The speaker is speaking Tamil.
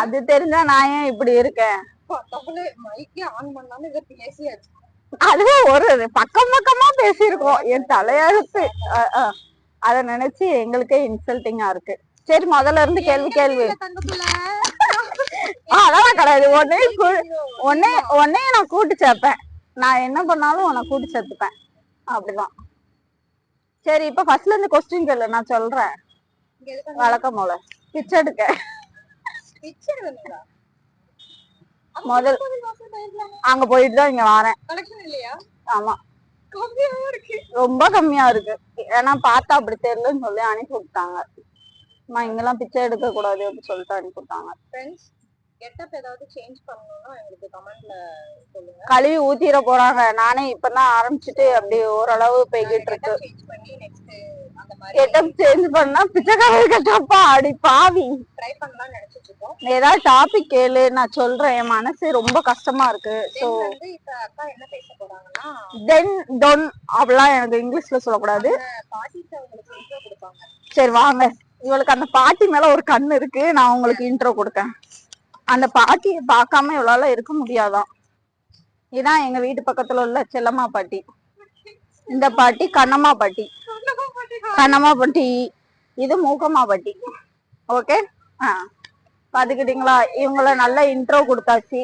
அது தெரிஞ்சா நான் ஏன் இப்படி இருக்கேன்? அதுவே ஒரு பக்கம் பக்கமா பேசியிருக்கோம். என் தலையெழுத்து. அத நினைச்சு எங்களுக்கே இன்சல்ட்டிங்கா இருக்கு. சரி, முதல்ல இருந்து கேள்வி அதெல்லாம் கிடையாது. உன்னையே நான் கூட்டு சேர்ப்பேன். நான் என்ன பண்ணாலும் உன்னை கூட்டு சேர்த்துப்பேன். அப்படிதான். சரி, இப்ப ஃபர்ஸ்ட்ல இருந்து கொஸ்டின் கேளு, நான் சொல்றேன். வழக்கம் போல பிச்சை எடுக்க. முதல் அங்க போயிட்டு தான் இங்க வரேன். ஆமா, ரொம்ப கம்மியா இருக்கு. ஏன்னா பார்த்தா அப்படி தெரியலன்னு சொல்லி அனுப்பி விட்டாங்க. இங்கெல்லாம் பிச்சை எடுக்க கூடாது அப்படின்னு சொல்லிட்டு அனுப்பி விட்டாங்க. கழுவி ஊத்திர போறாங்க. நானே இப்பதான் ஆரம்பிச்சுட்டு அப்படி ஓரளவு போய்கிட்டு இருக்கு. கெட்டப் சேஞ்ச் பண்ணா பிச்சைக்காரர் கெட்டப்பா, அடி பாவி. ஏதாவது டாபிக் கேளு, நான் சொல்றேன். என் மனசு ரொம்ப கஷ்டமா இருக்கு. சோ தென் டொன் அப்படிலாம் எனக்கு இங்கிலீஷ்ல சொல்லக்கூடாது. சரி வாங்க, இவளுக்கு அந்த பாட்டி மேல ஒரு கண்ணு இருக்கு. நான் உங்களுக்கு இன்ட்ரோ கொடுக்கேன். அந்த பாட்டியை பார்க்காம இவளால இருக்க முடியாதான். இதான் எங்க வீட்டு பக்கத்துல உள்ள செல்லம்மா பாட்டி. இந்த பாட்டி கண்ணம்மா பாட்டி. கண்ணம்மா பாட்டி, இது மூக்கம்மா பாட்டி. ஓகே, பாத்துக்கிட்டீங்களா? இவங்கள நல்ல இன்ட்ரோ கொடுத்தாச்சு.